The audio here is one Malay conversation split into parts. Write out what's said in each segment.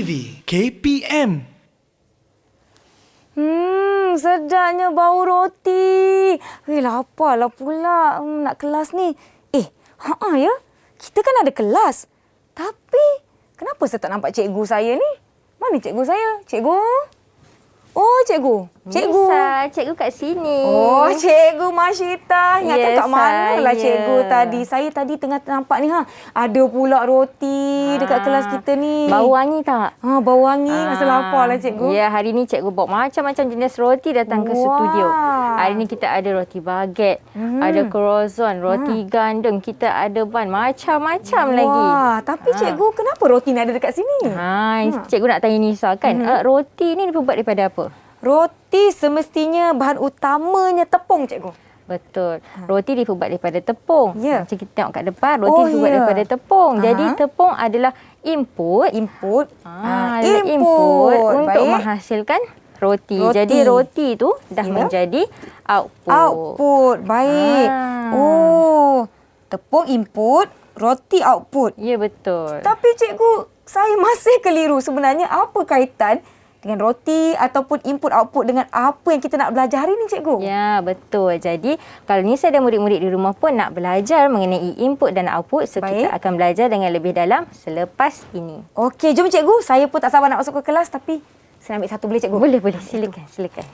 TV KPM. Sedapnya bau roti. Laparlah pula nak kelas ni. Ya. Kita kan ada kelas. Tapi, kenapa saya tak nampak cikgu saya ni? Mana cikgu saya? Cikgu? Oh, cikgu. Cikgu. Nisa, cikgu kat sini. Oh, cikgu Masyita. Ingatkan kat manalah saya. cikgu tadi. Saya tadi tengah nampak ni. Ada pula roti dekat kelas kita ni. Bau wangi tak? Bau wangi. Masa laparlah cikgu. Ya, hari ni cikgu bawa macam-macam jenis roti datang ke studio. Hari ni kita ada roti baget, ada croissant, roti gandum, kita ada bun, macam-macam lagi. Wah, tapi cikgu kenapa roti ni ada dekat sini? Cikgu nak tanya Nisa kan, roti ni dibuat daripada apa? Roti semestinya bahan utamanya tepung, cikgu. Betul. Roti dibuat daripada tepung. Ya. Macam kita tengok kat depan, roti dibuat daripada tepung. Jadi tepung adalah input. Input Untuk Baik. menghasilkan roti. Jadi roti tu dah menjadi output. Output. Baik. Oh, tepung input, roti output. Ya, betul. Tapi cikgu, saya masih keliru. Sebenarnya apa kaitan dengan roti ataupun input-output dengan apa yang kita nak belajar hari ni, cikgu? Ya, betul. Jadi, kalau Nisa dan murid-murid di rumah pun nak belajar mengenai input dan output, so kita akan belajar dengan lebih dalam selepas ini. Okey, jom cikgu. Saya pun tak sabar nak masuk ke kelas, tapi saya ambil satu boleh, cikgu? Boleh. Silakan.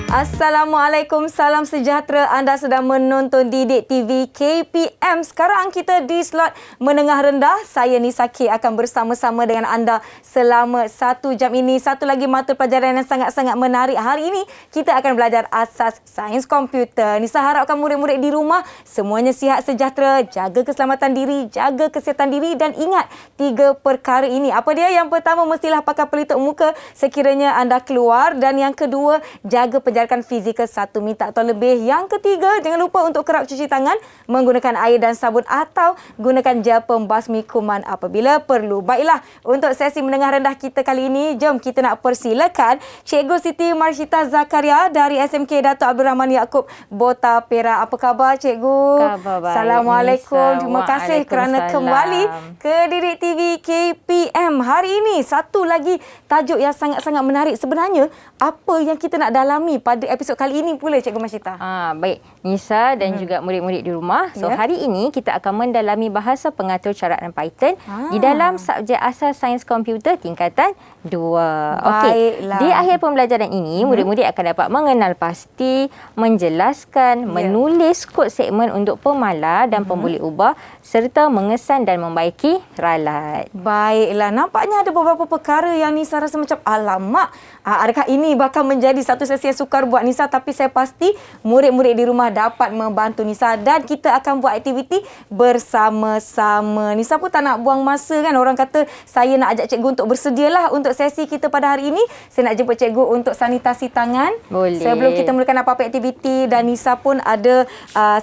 Assalamualaikum, salam sejahtera. Anda sedang menonton Didik TV KPM. Sekarang kita di slot menengah rendah. Saya Nisa K akan bersama-sama dengan anda selama 1 jam ini. Satu lagi mata pelajaran yang sangat-sangat menarik. Hari ini kita akan belajar asas sains komputer. Nisa harapkan murid-murid di rumah semuanya sihat sejahtera, jaga keselamatan diri, jaga kesihatan diri dan ingat 3 perkara ini. Apa dia? Yang pertama, mestilah pakai pelitup muka sekiranya anda keluar, dan yang kedua, jaga penjarakan fizikal 1 meter atau lebih. Yang ketiga, jangan lupa untuk kerap cuci tangan menggunakan air dan sabun atau gunakan gel pembasmi kuman apabila perlu. Baiklah, untuk sesi menengah rendah kita kali ini, jom kita nak persilakan Cikgu Siti Marsyita Zakaria dari SMK Dato' Abdul Rahman Yaakob, Bota Perak. Apa khabar, Cikgu? Khabar baik, Assalamualaikum. Nisa. Terima kasih kerana kembali ke Didik TV KPM. Hari ini, satu lagi tajuk yang sangat-sangat menarik. Sebenarnya, apa yang kita nak dalami pada episod kali ini pula, Cikgu Masyita? Baik, Nisa dan juga murid-murid di rumah. So, hari ini kita akan mendalami bahasa pengatur caraan Python di dalam subjek asas sains komputer tingkatan 2. Okey. Di akhir pembelajaran ini, murid-murid akan dapat mengenal pasti, menjelaskan, menulis kod segmen untuk pemalar dan pemboleh ubah serta mengesan dan membaiki ralat. Baiklah, nampaknya ada beberapa perkara yang Nisa rasa macam alamak. Adakah ini bakal menjadi satu sesi yang sukar buat Nisa? Tapi saya pasti murid-murid di rumah dapat membantu Nisa dan kita akan buat aktiviti bersama-sama. Nisa pun tak nak buang masa kan. Orang kata saya nak ajak cikgu untuk bersedialah untuk sesi kita pada hari ini. Saya nak jemput cikgu untuk sanitasi tangan. Boleh. Sebelum kita mulakan apa-apa aktiviti, dan Nisa pun ada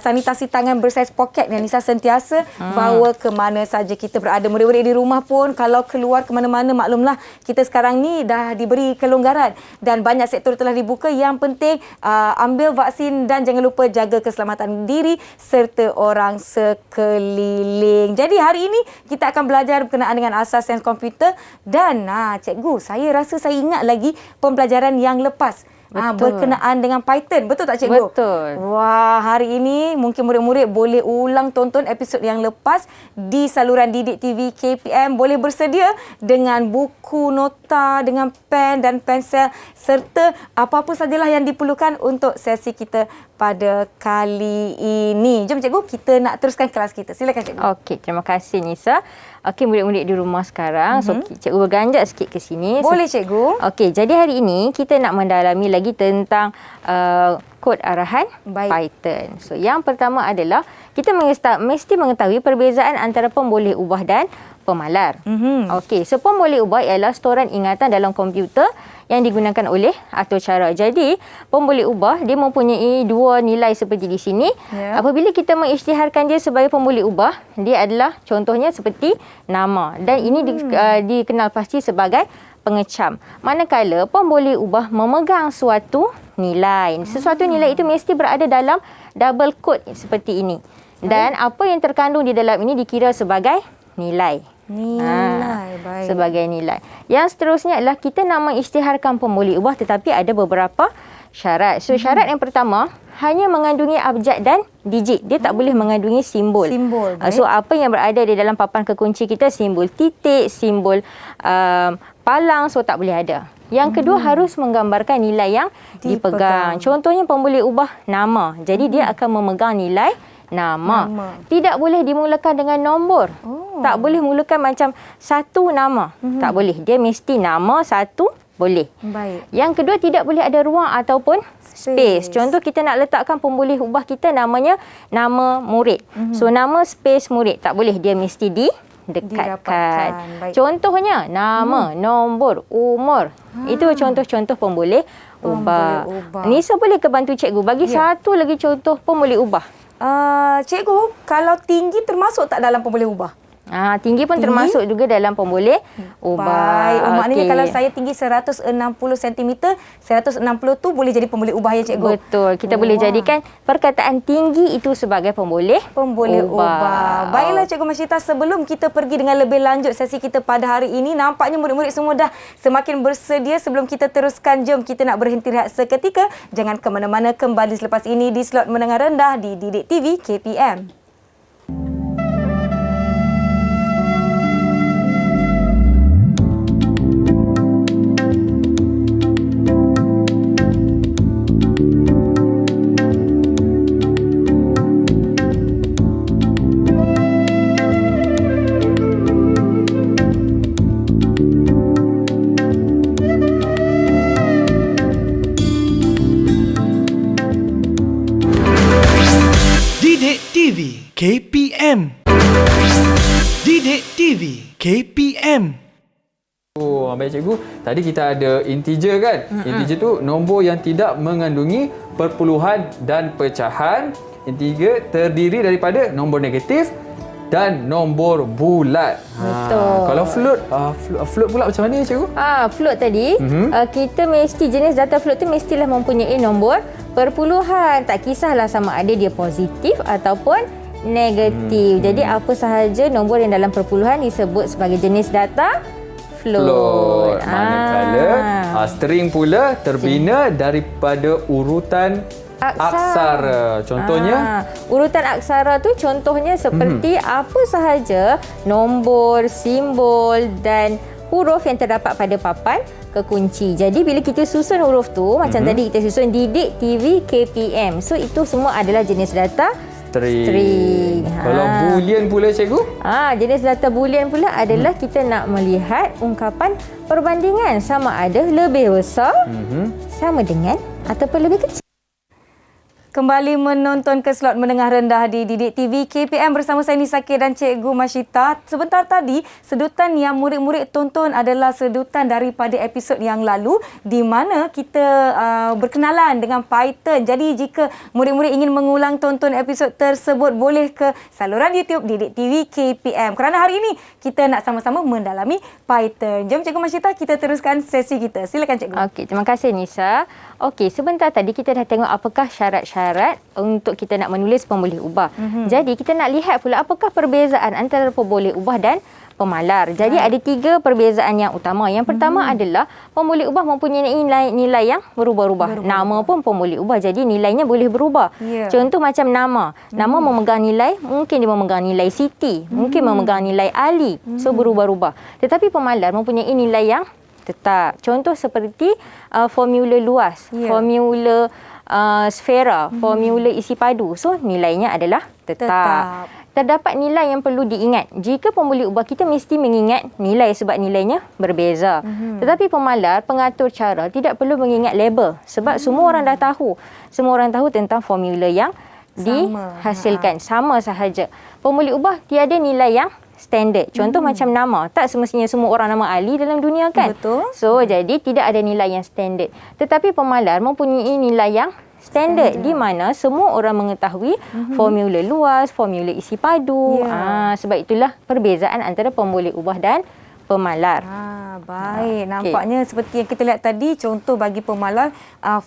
sanitasi tangan bersaiz poket yang Nisa sentiasa bawa ke mana saja kita berada. Murid-murid di rumah pun kalau keluar ke mana-mana, maklumlah kita sekarang ni dah diberi kelonggaran dan banyak sektor telah dibuka. Yang penting ambil vaksin dan jangan lupa jaga keselamatan diri serta orang sekeliling. Jadi hari ini kita akan belajar berkenaan dengan asas sains komputer dan cikgu, saya rasa saya ingat lagi pembelajaran yang lepas. Berkenaan dengan Python. Betul tak, cikgu? Betul. Wah, hari ini mungkin murid-murid boleh ulang tonton episod yang lepas di saluran Didik TV KPM. Boleh bersedia dengan buku nota, dengan pen dan pensel serta apa-apa sajalah yang diperlukan untuk sesi kita pada kali ini. Jom, cikgu, kita nak teruskan kelas kita. Silakan, cikgu. Okey, terima kasih, Nisa. Okey, murid-murid di rumah sekarang. So, cikgu berganjak sikit ke sini. Boleh, cikgu. Okey, jadi hari ini kita nak mendalami lagi tentang kod arahan Python. So, yang pertama adalah kita mesti mengetahui perbezaan antara pemboleh ubah dan pemalar. Okey, so pemboleh ubah ialah storan ingatan dalam komputer yang digunakan oleh atur cara. Jadi, pemboleh ubah dia mempunyai dua nilai seperti di sini. Apabila kita mengisytiharkan dia sebagai pemboleh ubah, dia adalah contohnya seperti nama, dan ini dikenal pasti sebagai pengecam. Manakala pemboleh ubah memegang suatu nilai. Sesuatu nilai itu mesti berada dalam double quote seperti ini. Dan apa yang terkandung di dalam ini dikira sebagai nilai. Baik. Sebagai nilai. Yang seterusnya adalah kita nak mengisytiharkan pemboleh ubah, tetapi ada beberapa syarat. So syarat yang pertama hanya mengandungi abjad dan digit. Dia tak boleh mengandungi simbol. So apa yang berada di dalam papan kekunci kita, simbol titik, simbol palang, so tak boleh ada. Yang kedua harus menggambarkan nilai yang dipegang. Contohnya pemboleh ubah nama. Jadi dia akan memegang nilai nama. Tidak boleh dimulakan dengan nombor. Tak boleh mulakan macam satu nama. Tak boleh. Dia mesti nama satu boleh. Baik. Yang kedua, tidak boleh ada ruang ataupun space. Contoh kita nak letakkan pemboleh ubah kita namanya nama murid. So nama space murid. Tak boleh. Dia mesti didekatkan. Contohnya nama, nombor, umur. Itu contoh-contoh pemboleh ubah. Nisa boleh ke bantu cikgu bagi satu lagi contoh pemboleh ubah? Cikgu, kalau tinggi termasuk tak dalam pemboleh ubah? Tinggi pun termasuk juga dalam pemboleh ubah. Baik. Maknanya kalau saya tinggi 160 cm, 160 tu boleh jadi pemboleh ubah ya cikgu? Betul. Kita boleh jadikan perkataan tinggi itu sebagai pemboleh ubah. Baiklah Cikgu Masyita, sebelum kita pergi dengan lebih lanjut sesi kita pada hari ini, nampaknya murid-murid semua dah semakin bersedia. Sebelum kita teruskan, jom kita nak berhenti rehat seketika. Jangan ke mana-mana, kembali selepas ini di slot menengah rendah di Didik TV KPM. Didik TV KPM. Didik TV KPM. Baik cikgu, tadi kita ada integer kan? Integer tu nombor yang tidak mengandungi perpuluhan dan pecahan. Integer terdiri daripada nombor negatif dan nombor bulat. Betul. Kalau float pula macam mana cikgu? Float tadi, kita mesti jenis data float tu mestilah mempunyai nombor perpuluhan. Tak kisahlah sama ada dia positif ataupun negatif. Jadi apa sahaja nombor yang dalam perpuluhan disebut sebagai jenis data float. Manakala string pula terbina daripada urutan aksara. Contohnya? Urutan aksara tu contohnya seperti apa sahaja nombor, simbol dan huruf yang terdapat pada papan kekunci. Jadi bila kita susun huruf tu, macam tadi kita susun Didik TV KPM. So itu semua adalah jenis data string. Kalau boolean pula cikgu? Jenis data boolean pula adalah kita nak melihat ungkapan perbandingan sama ada lebih besar, sama dengan ataupun lebih kecil. Kembali menonton ke slot menengah rendah di Didik TV KPM bersama saya Nisa K dan Cikgu Masyita. Sebentar tadi, sedutan yang murid-murid tonton adalah sedutan daripada episod yang lalu di mana kita berkenalan dengan Python. Jadi jika murid-murid ingin mengulang tonton episod tersebut, boleh ke saluran YouTube Didik TV KPM. Kerana hari ini kita nak sama-sama mendalami Python. Jom Cikgu Masyita, kita teruskan sesi kita. Silakan Cikgu. Okey, terima kasih Nisa. Okey, sebentar tadi kita dah tengok apakah syarat-syarat untuk kita nak menulis pemboleh ubah. Jadi kita nak lihat pula apakah perbezaan antara pemboleh ubah dan pemalar. Jadi ada 3 perbezaan yang utama. Yang pertama adalah pemboleh ubah mempunyai nilai yang berubah-ubah. Nama pun pemboleh ubah, jadi nilainya boleh berubah. Contoh macam nama. Nama memegang nilai, mungkin dia memegang nilai Siti, mungkin memegang nilai Ali. So berubah-ubah. Tetapi pemalar mempunyai nilai yang tetap. Contoh seperti formula luas, formula sfera, formula isi padu. So nilainya adalah tetap. Terdapat nilai yang perlu diingat. Jika pemboleh ubah, kita mesti mengingat nilai sebab nilainya berbeza. Tetapi pemalar, pengatur cara, tidak perlu mengingat label sebab semua orang dah tahu. Semua orang tahu tentang formula yang dihasilkan. Sama sahaja. Pemboleh ubah tiada nilai yang standard. Contoh macam nama. Tak semestinya semua orang nama Ali dalam dunia kan? Betul. So, jadi tidak ada nilai yang standard. Tetapi pemalar mempunyai nilai yang standard di mana semua orang mengetahui formula luas, formula isi padu. Sebab itulah perbezaan antara pemboleh ubah dan pemalar. Baik. Nampaknya seperti yang kita lihat tadi, contoh bagi pemalar,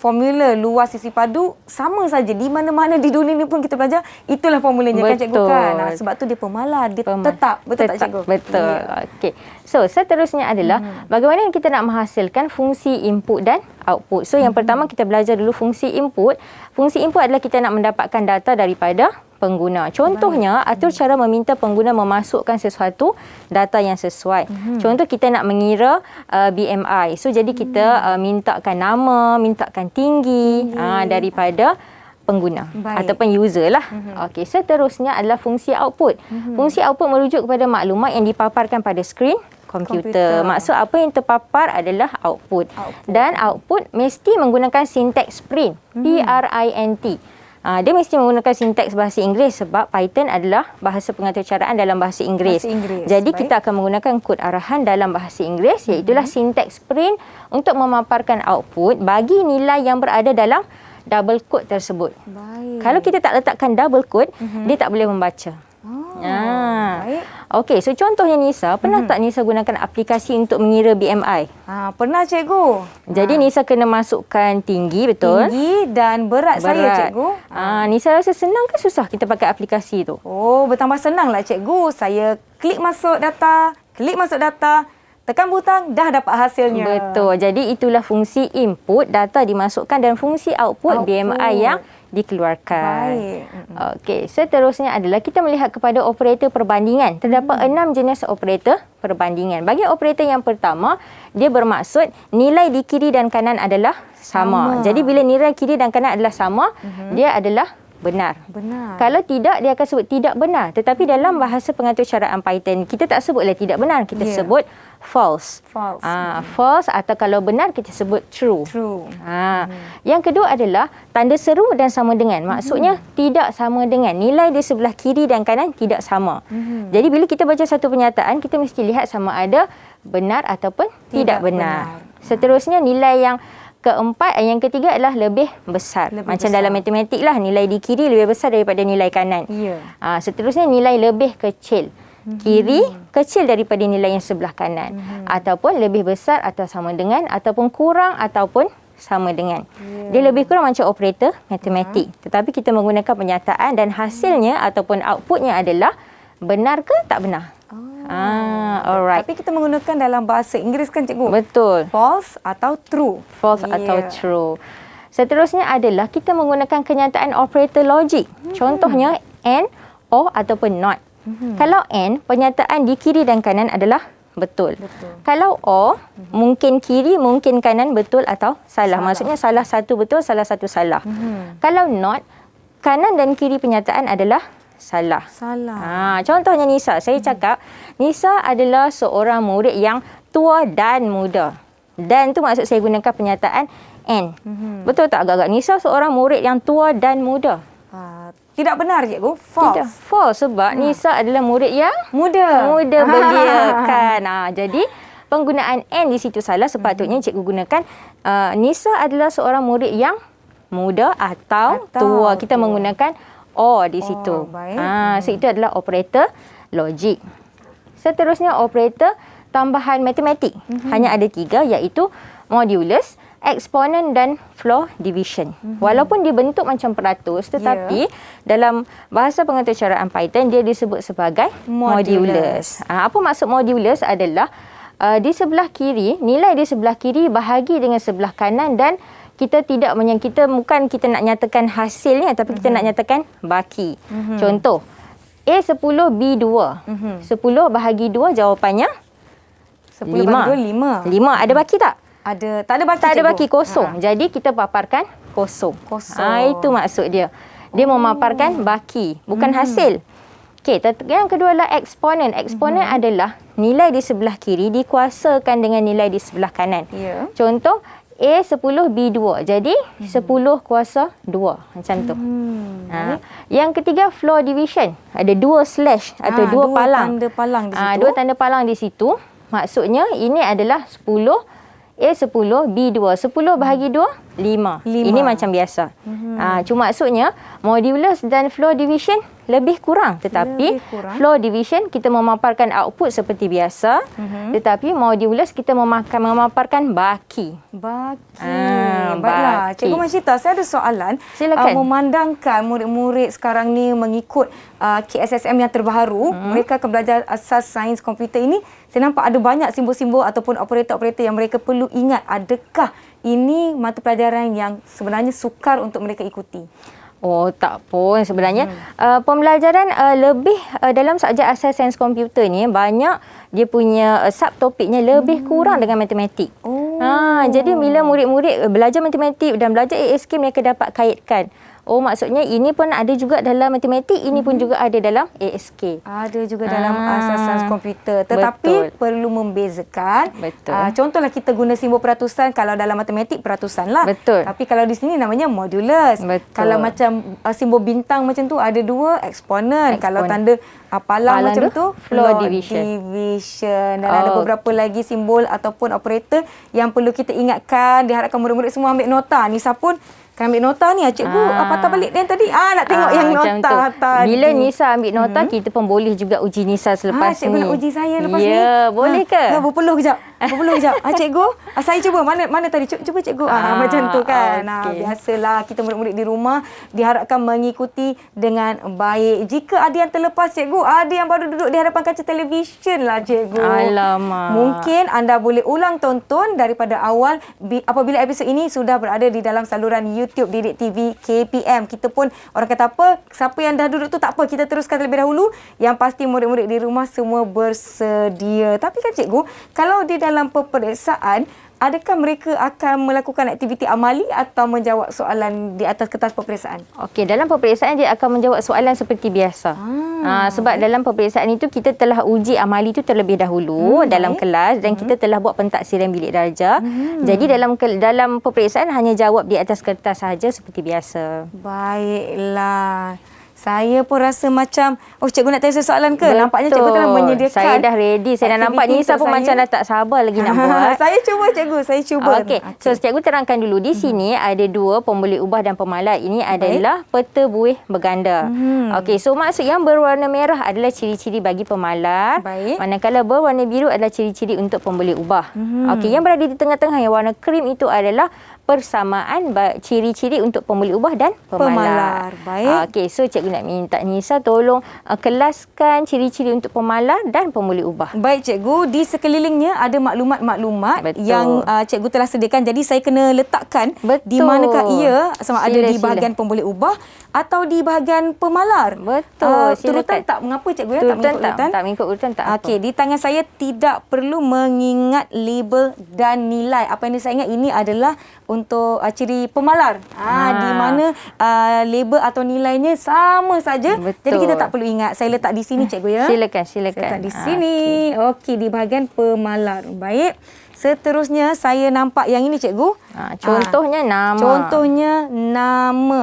formula luas isi padu sama saja. Di mana-mana di dunia ni pun kita belajar, itulah formulanya kan cikgu kan. Sebab tu dia pemalar, dia tetap. Betul tak cikgu? Betul. Okey. So, seterusnya adalah bagaimana kita nak menghasilkan fungsi input dan output. So, yang pertama kita belajar dulu fungsi input. Fungsi input adalah kita nak mendapatkan data daripada pengguna. Contohnya, atur cara meminta pengguna memasukkan sesuatu data yang sesuai. Contoh kita nak mengira BMI. So, jadi kita mintakan nama, mintakan tinggi daripada pengguna ataupun user lah. Okey, seterusnya adalah fungsi output. Fungsi output merujuk kepada maklumat yang dipaparkan pada skrin komputer. Maksud apa yang terpapar adalah output. Dan output mesti menggunakan sinteks print. P-R-I-N-T. Dia mesti menggunakan sinteks bahasa Inggeris sebab Python adalah bahasa pengatur caraan dalam bahasa Inggeris. Jadi kita akan menggunakan kod arahan dalam bahasa Inggeris, iaitulah sinteks print untuk memaparkan output bagi nilai yang berada dalam double quote tersebut. Kalau kita tak letakkan double quote, dia tak boleh membaca. Okey, so contohnya Nisa, pernah tak Nisa gunakan aplikasi untuk mengira BMI? Pernah cikgu. Jadi Nisa kena masukkan tinggi, betul? Tinggi dan berat saya cikgu. Nisa rasa senang ke susah kita pakai aplikasi tu? Oh, bertambah senanglah cikgu. Saya klik masuk data, tekan butang, dah dapat hasilnya. Betul. Jadi itulah fungsi input, data dimasukkan, dan fungsi output. BMI yang dikeluarkan. Baik. Okey, seterusnya adalah kita melihat kepada operator perbandingan. Terdapat 6 jenis operator perbandingan. Bagi operator yang pertama, dia bermaksud nilai di kiri dan kanan adalah sama. Jadi bila nilai kiri dan kanan adalah sama, dia adalah benar. Kalau tidak, dia akan sebut tidak benar. Tetapi dalam bahasa pengatur caraan Python, kita tak sebutlah tidak benar, kita sebut false. False, atau kalau benar kita sebut true. Yang kedua adalah tanda seru dan sama dengan. Maksudnya tidak sama dengan. Nilai di sebelah kiri dan kanan tidak sama. Jadi bila kita baca satu pernyataan, kita mesti lihat sama ada benar ataupun tidak benar. Seterusnya nilai yang keempat, yang ketiga adalah lebih besar. Macam dalam matematik lah, nilai di kiri lebih besar daripada nilai kanan. Seterusnya nilai lebih kecil. Kiri kecil daripada nilai yang sebelah kanan. Ataupun lebih besar atau sama dengan, ataupun kurang ataupun sama dengan. Dia lebih kurang macam operator matematik. Tetapi kita menggunakan pernyataan dan hasilnya ataupun outputnya adalah benar ke tak benar. Alright. Tapi kita menggunakan dalam bahasa Inggeris kan cikgu? Betul. False atau true. False atau true. Seterusnya adalah kita menggunakan kenyataan operator logik. Contohnya and, or ataupun not. Kalau and, pernyataan di kiri dan kanan adalah betul. Kalau or, mungkin kiri, mungkin kanan betul atau salah. Maksudnya salah satu betul, salah satu salah. Kalau not, kanan dan kiri pernyataan adalah salah. Contohnya Nisa, saya cakap Nisa adalah seorang murid yang tua dan muda. Dan tu maksud saya gunakan pernyataan and. Betul tak agak-agak? Nisa seorang murid yang tua dan muda. Tidak benar cikgu, false. Tidak, false sebab Nisa adalah murid yang muda belia kan. Jadi penggunaan and di situ salah. Sepatutnya cikgu gunakan Nisa adalah seorang murid yang muda atau tua. Kita menggunakan or di situ. So itu adalah operator logik. Seterusnya operator tambahan matematik. Hanya ada 3, iaitu modulus, eksponen dan floor division. Walaupun dibentuk macam peratus, tetapi dalam bahasa pengatur caraan Python dia disebut sebagai modulus. Apa maksud modulus adalah di sebelah kiri, nilai di sebelah kiri bahagi dengan sebelah kanan, dan kita tidak bukan kita nak nyatakan hasilnya, tapi kita nak nyatakan baki. Contoh, A10 B2. 10 bahagi 2 jawapannya 10 bahagi 2, 5. 5. Ada baki tak? Ada. Tak ada baki, tak ada baki, kosong. Jadi kita paparkan kosong. Itu maksud dia. Dia memaparkan baki, bukan hasil. Okey, yang kedua adalah eksponen. Eksponen adalah nilai di sebelah kiri dikuasakan dengan nilai di sebelah kanan. Contoh, A 10 B 2. Jadi 10 kuasa 2 macam tu. Yang ketiga floor division. Ada 2 slash atau 2 palang. Tanda palang di situ. 2 tanda palang di situ. Maksudnya ini adalah 10 A 10 B 2. 10 bahagi 2 5. Ini macam biasa. Cuma maksudnya modulus dan floor division lebih kurang, tetapi floor division kita memaparkan output seperti biasa, tetapi modulus kita memaparkan baki. Baiklah, Cikgu Masyita, saya ada soalan. Silakan. Memandangkan murid-murid sekarang ni mengikut KSSM yang terbaru, mereka akan belajar asas sains komputer ini, saya nampak ada banyak simbol-simbol ataupun operator-operator yang mereka perlu ingat. Adakah ini mata pelajaran yang sebenarnya sukar untuk mereka ikuti? Oh, tak pun sebenarnya. Pembelajaran lebih dalam subjek asas sains komputer ni banyak dia punya subtopiknya lebih kurang dengan matematik. Jadi bila murid-murid belajar matematik dan belajar ASK, mereka dapat kaitkan. Oh, maksudnya ini pun ada juga dalam matematik, ini pun juga ada dalam ASK. Ada juga dalam asas sains komputer. Tetapi perlu membezakan. Contohlah kita guna simbol peratusan, kalau dalam matematik peratusan lah. Tapi kalau di sini namanya modulus. Kalau macam simbol bintang macam tu ada 2 eksponen. Kalau tanda palang macam tu floor division. Dan ada beberapa lagi simbol ataupun operator yang perlu kita ingatkan. Diharapkan murid-murid semua ambil nota. Nisa pun kan ambil nota ni, cikgu patah balik yang tadi. Nak tengok yang nota tadi. Bila Nisa ambil nota, kita pun boleh juga uji Nisa selepas ni. Cikgu nak uji saya lepas ni. Ya, boleh ke? Berpeluh kejap. Cikgu, saya cuba. Mana tadi? Cuba cikgu. Macam tu kan. Biasalah kita murid-murid di rumah diharapkan mengikuti dengan baik. Jika ada yang terlepas, cikgu, ada yang baru duduk di hadapan kaca televisyen lah, cikgu. Alamak. Mungkin anda boleh ulang tonton daripada awal apabila episod ini sudah berada di dalam saluran YouTube Didik TV KPM. Kita pun orang kata apa, siapa yang dah duduk tu tak apa, kita teruskan terlebih dahulu. Yang pasti murid-murid di rumah semua bersedia. Tapi kan cikgu, kalau di dalam peperiksaan, adakah mereka akan melakukan aktiviti amali atau menjawab soalan di atas kertas peperiksaan? Okey, dalam peperiksaan dia akan menjawab soalan seperti biasa. Sebab dalam peperiksaan itu kita telah uji amali itu terlebih dahulu dalam kelas dan kita telah buat pentaksiran bilik darjah. Jadi dalam peperiksaan hanya jawab di atas kertas sahaja seperti biasa. Baiklah. Saya pun rasa macam, cikgu nak tanya soalan ke? Betul. Nampaknya cikgu telah menyediakan. Saya dah ready. Saya dah nampak Nisa pun macam dah tak sabar lagi nak buat. Saya cuba, cikgu. Saya cuba. Okey. So, cikgu terangkan dulu. Di sini ada 2 pemboleh ubah dan pemalar. Ini adalah peta buih berganda. Okey. So, maksud yang berwarna merah adalah ciri-ciri bagi pemalar. Manakala berwarna biru adalah ciri-ciri untuk pemboleh ubah. Okey. Yang berada di tengah-tengah yang warna krim itu adalah persamaan ciri-ciri untuk pemboleh ubah dan pemalar. Baik. Okey, so cikgu nak minta Nisa tolong kelaskan ciri-ciri untuk pemalar dan pemboleh ubah. Baik cikgu, di sekelilingnya ada maklumat-maklumat yang cikgu telah sediakan. Jadi saya kena letakkan di manakah ia, sama ada di bahagian pemboleh ubah atau di bahagian pemalar. Betul. Turutan tak mengapa cikgu ya? Tak mengikut urutan. Tak mengikut urutan tak apa. Okey, di tangan saya tidak perlu mengingat label dan nilai. Apa yang saya ingat ini adalah untuk ciri pemalar. Di mana label atau nilainya sama saja. Betul. Jadi kita tak perlu ingat. Saya letak di sini cikgu ya. Silakan. Saya letak di sini. Okey, di bahagian pemalar. Baik. Seterusnya saya nampak yang ini cikgu. Contohnya nama.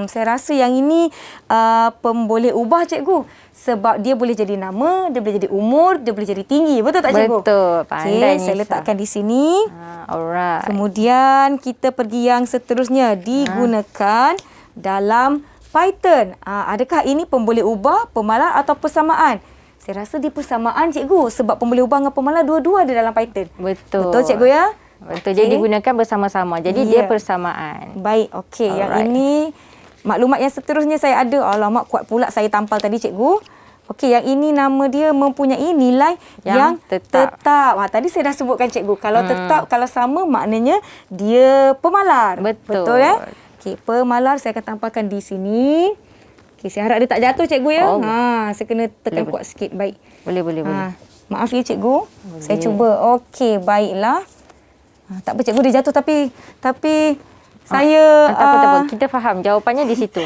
Saya rasa yang ini pemboleh ubah cikgu. Sebab dia boleh jadi nama, dia boleh jadi umur, dia boleh jadi tinggi. Betul tak cikgu? Betul. Pandai Nisa. Saya letakkan di sini. Alright. Kemudian kita pergi yang seterusnya. Digunakan dalam Python. Adakah ini pemboleh ubah, pemalar atau persamaan? Saya rasa dia persamaan cikgu. Sebab pemboleh ubah dengan pemalar dua-dua ada dalam Python. Betul. Betul cikgu ya? Betul. Jadi digunakan bersama-sama. Jadi dia persamaan. Baik. Okey. Yang ini maklumat yang seterusnya saya ada. Alamak, kuat pula saya tampal tadi cikgu. Okey, yang ini nama dia mempunyai nilai yang tetap. Tadi saya dah sebutkan cikgu. Kalau tetap, kalau sama maknanya dia pemalar. Betul ya? Okey, pemalar saya akan tampalkan di sini. Okey, saya harap dia tak jatuh cikgu ya. Saya kena tekan kuat sikit. Baik. Boleh. Maaf ya cikgu. Saya cuba. Okey, baiklah. Tak apa cikgu, dia jatuh tapi saya tak apa. Kita faham jawapannya di situ.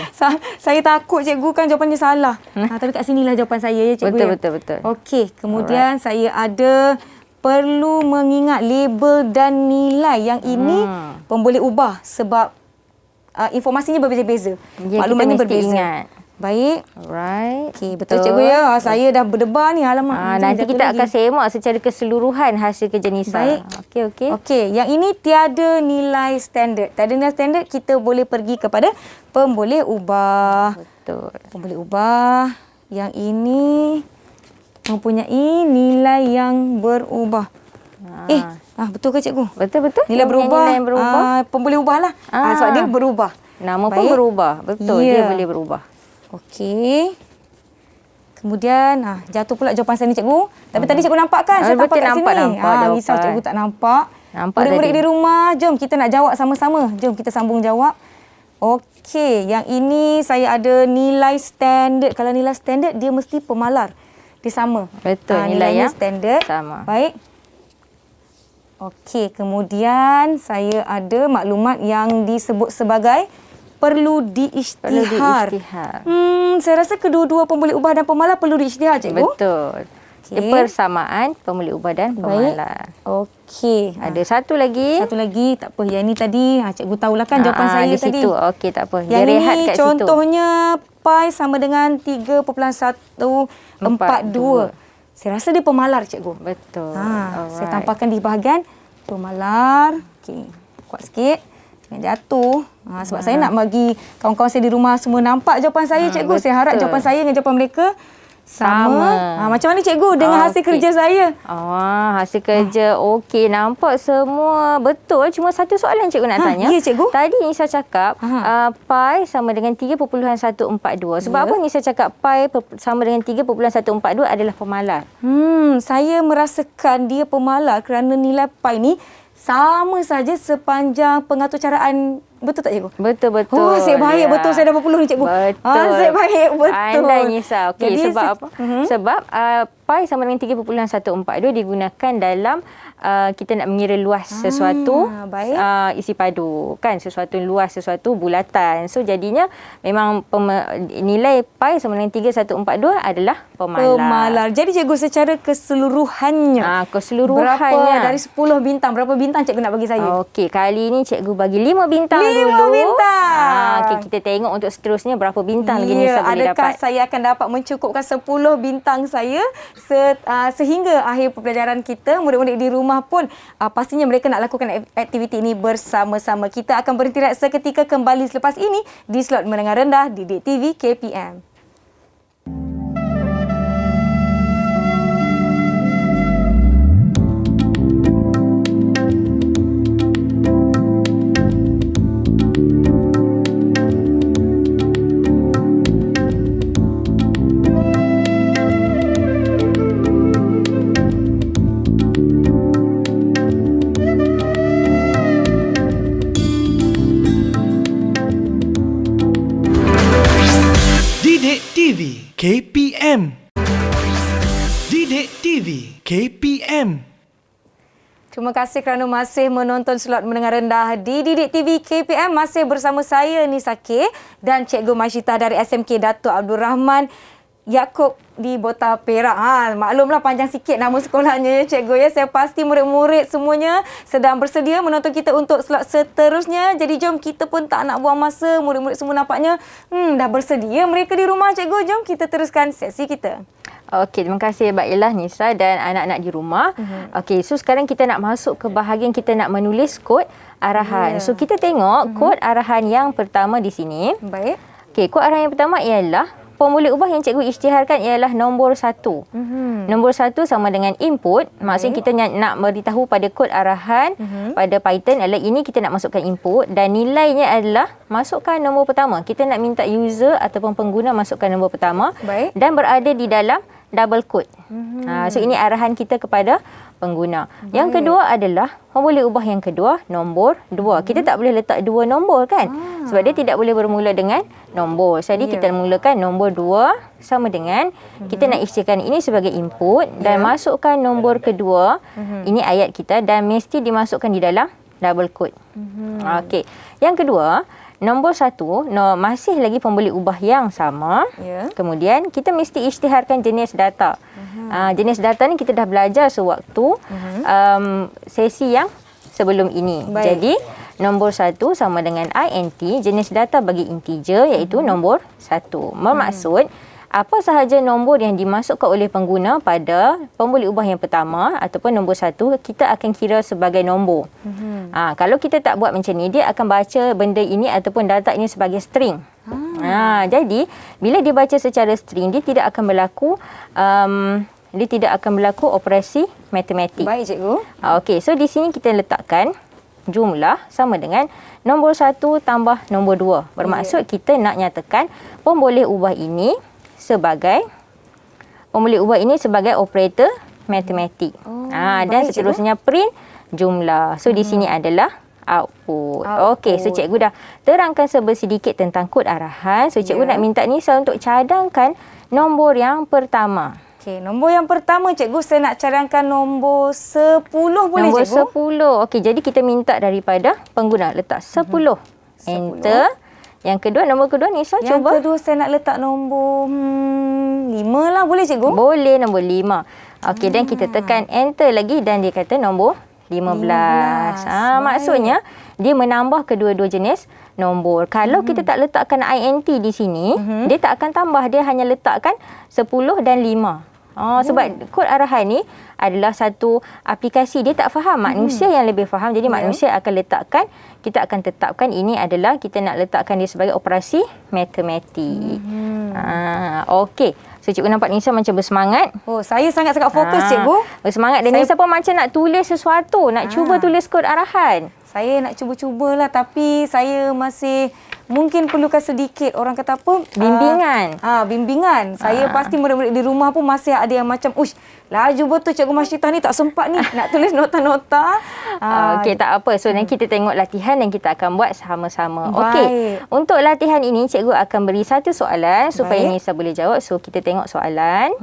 Saya takut cikgu kan jawapannya salah. Tapi kat sinilah jawapan saya ya cikgu. Betul. Okey, kemudian saya ada perlu mengingat label dan nilai. Yang ini boleh ubah sebab informasinya berbeza-beza. Ya, Maklumatnya kita mesti berbeza. ingat. Baik. Alright. Okey, betul cikgu ya. Saya dah berdebar ni, alamak. Nanti kita akan semak secara keseluruhan hasil kerja Nisa. Baik. Okey. Okey, yang ini tiada nilai standard. Tiada nilai standard, kita boleh pergi kepada pemboleh ubah. Betul. Pemboleh ubah. Yang ini mempunyai nilai yang berubah. Betul ke cikgu? Betul. Nilai berubah. Nilai yang berubah. Pemboleh ubahlah. Sebab dia berubah. Nama pun berubah. Betul, dia boleh berubah. Okey. Kemudian jatuh pula jawapan saya ni cikgu. Tapi tadi cikgu nampak kan? Saya betul, tampak kat nampak sini. Risau cikgu tak nampak. Murid-murid di rumah, jom kita nak jawab sama-sama. Jom kita sambung jawab. Okey, yang ini saya ada nilai standard. Kalau nilai standard dia mesti pemalar. Dia sama. Betul, nilainya nilai yang standard. sama. Baik. Okey, kemudian saya ada maklumat yang disebut sebagai perlu diisytihar. Saya rasa kedua-dua pemboleh ubah dan pemalar perlu diisytihar, cikgu. Betul. Okay. Persamaan pemboleh ubah dan pemalar. Okey. Ada satu lagi. Satu lagi, tak apa. Yang ini tadi, cikgu tahulah kan jawapan saya di tadi. Situ. Okey, tak apa. Yang dia rehat ini kat contohnya pi sama dengan 3.142. Saya rasa dia pemalar, cikgu. Betul. Saya tampakkan di bahagian pemalar. Okey. Kuat sikit. Jangan jatuh. Sebab saya nak bagi kawan-kawan saya di rumah semua nampak jawapan saya, cikgu. Saya harap jawapan saya dengan jawapan mereka sama. Macam mana cikgu dengan hasil kerja saya? Hasil kerja okey, nampak semua betul. Cuma satu soalan cikgu nak tanya. Ya, cikgu. Tadi Nisa cakap pi sama dengan 3.142. Sebab apa Nisa cakap pi sama dengan 3.142 adalah pemalar? Saya merasakan dia pemalar kerana nilai pi ni sama saja sepanjang pengaturcaraan. Betul tak, cikgu? Betul. Saya baik betul. Saya dah berpuluh ni, cikgu. Betul. Saya baik betul. Pandai Nisa. Okey, jadi sebab apa? Sebab pi sama dengan 3.142 digunakan dalam kita nak mengira luas sesuatu isi padu. Kan? Sesuatu luas, sesuatu bulatan. So, jadinya memang nilai pi sama dengan 3.142 adalah pemalar. Jadi, cikgu secara keseluruhannya. Keseluruhannya. Berapa dari 10 bintang? Berapa bintang cikgu nak bagi saya? Okey, kali ni cikgu bagi 5 bintang 5 dulu. bintang. Okey, kita tengok untuk seterusnya berapa bintang lagi Nisa boleh dapat. Adakah saya akan dapat mencukupkan 10 bintang saya sehingga akhir pembelajaran kita. Murid-murid di rumah pun pastinya mereka nak lakukan aktiviti ini bersama-sama. Kita akan berhenti rehat seketika, kembali selepas ini di slot menengah rendah Didik TV KPM. Didik TV KPM. Didik TV KPM. Terima kasih kerana masih menonton slot menengah rendah di Didik TV KPM. Masih bersama saya Nisa K dan Cikgu Masyitah dari SMK Datuk Abdul Rahman Yaakob di Bota Perak. Maklumlah panjang sikit nama sekolahnya ya cikgu ya. Saya pasti murid-murid semuanya sedang bersedia menonton kita untuk slot seterusnya. Jadi jom kita pun tak nak buang masa. Murid-murid semua nampaknya dah bersedia mereka di rumah cikgu. Jom kita teruskan sesi kita. Okey, terima kasih Baiklah Nisa dan anak-anak di rumah. Okey, so sekarang kita nak masuk ke bahagian kita nak menulis kod arahan. So kita tengok kod arahan yang pertama di sini. Baik. Okey, kod arahan yang pertama ialah pemboleh ubah yang cikgu isytiharkan ialah nombor 1. Nombor 1 sama dengan input. Maksudnya kita nak beritahu pada kod arahan pada Python adalah ini kita nak masukkan input dan nilainya adalah masukkan nombor pertama. Kita nak minta user ataupun pengguna masukkan nombor pertama. Baik. Dan berada di dalam double quote. So ini arahan kita kepada pengguna. Yang kedua adalah pemboleh ubah yang kedua, nombor 2. Kita tak boleh letak dua nombor kan? Sebab dia tidak boleh bermula dengan nombor. Jadi kita mulakan nombor 2 sama dengan kita nak isytiharkan ini sebagai input dan masukkan nombor kedua. Ini ayat kita dan mesti dimasukkan di dalam double quote. Okey. Yang kedua, nombor 1 masih lagi pembuli ubah yang sama. Ya. Kemudian kita mesti isytiharkan jenis data. Jenis data ni kita dah belajar sewaktu sesi yang sebelum ini. Baik. Jadi nombor 1 sama dengan INT, jenis data bagi integer iaitu nombor 1. Bermaksud apa sahaja nombor yang dimasukkan oleh pengguna pada pembuli ubah yang pertama ataupun nombor 1, kita akan kira sebagai nombor. Kalau kita tak buat macam ni, dia akan baca benda ini ataupun data ini sebagai string. Jadi bila dibaca secara string, dia tidak akan berlaku operasi matematik. Baik, cikgu. Okey, so di sini kita letakkan jumlah sama dengan nombor 1 tambah nombor 2. Bermaksud kita nak nyatakan pembuli ubah ini sebagai operator matematik. Dan baik, seterusnya print jumlah. So di sini adalah output. Okey, so cikgu dah terangkan sedikit tentang kod arahan. So cikgu nak minta Nisa untuk cadangkan nombor yang pertama. Okey, nombor yang pertama cikgu, saya nak cadangkan nombor 10 boleh Nombor cikgu? 10. Okey, jadi kita minta daripada pengguna letak 10. Enter. Yang kedua, nombor kedua Nisa Yang cuba. kedua saya nak letak nombor 5 lah, boleh cikgu? Boleh nombor 5. Okey, dan kita tekan enter lagi dan dia kata nombor 15. Maksudnya dia menambah kedua-dua jenis nombor. Kalau kita tak letakkan INT di sini, dia tak akan tambah, dia hanya letakkan 10 dan 5. Sebab kod arahan ni adalah satu aplikasi, dia tak faham. Manusia yang lebih faham. Jadi manusia akan kita akan tetapkan ini adalah kita nak letakkan dia sebagai operasi matematik. Okey. So cikgu nampak Nisa macam bersemangat. Saya sangat-sangat fokus cikgu. Bersemangat dan Nisa pun macam nak tulis sesuatu, nak cuba tulis kod arahan. Saya nak cuba-cubalah, tapi saya masih mungkin perlukan sedikit, orang kata apa? Bimbingan. Bimbingan. Saya pasti murid-murid di rumah pun masih ada yang macam, laju betul Cikgu Masyitah ni, tak sempat ni nak tulis nota-nota. Okey, tak apa. So nanti kita tengok latihan dan kita akan buat sama-sama. Baik. Okey. Untuk latihan ini cikgu akan beri satu soalan supaya Nisa boleh jawab. So kita tengok soalan.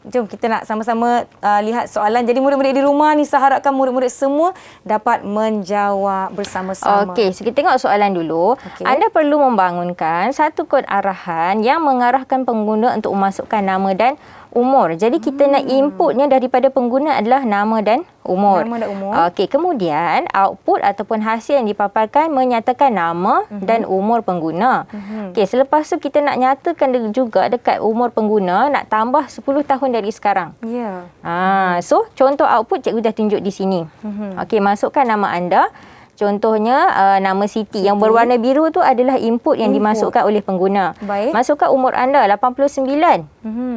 Jom kita nak sama-sama lihat soalan. Jadi murid-murid di rumah ni, saya harapkan murid-murid semua dapat menjawab bersama-sama. Okey, so kita tengok soalan dulu. Okey. Anda perlu membangunkan satu kod arahan yang mengarahkan pengguna untuk memasukkan nama dan umur. Jadi kita nak inputnya daripada pengguna adalah nama dan umur. Nama dan umur. Okey, kemudian output ataupun hasil yang dipaparkan menyatakan nama dan umur pengguna. Okey, selepas tu kita nak nyatakan juga dekat umur pengguna, nak tambah 10 tahun dari sekarang. Ya. So contoh output cikgu dah tunjuk di sini. Okey, masukkan nama anda. Contohnya nama Siti. Yang berwarna biru tu adalah input yang dimasukkan oleh pengguna. Baik. Masukkan umur anda 89.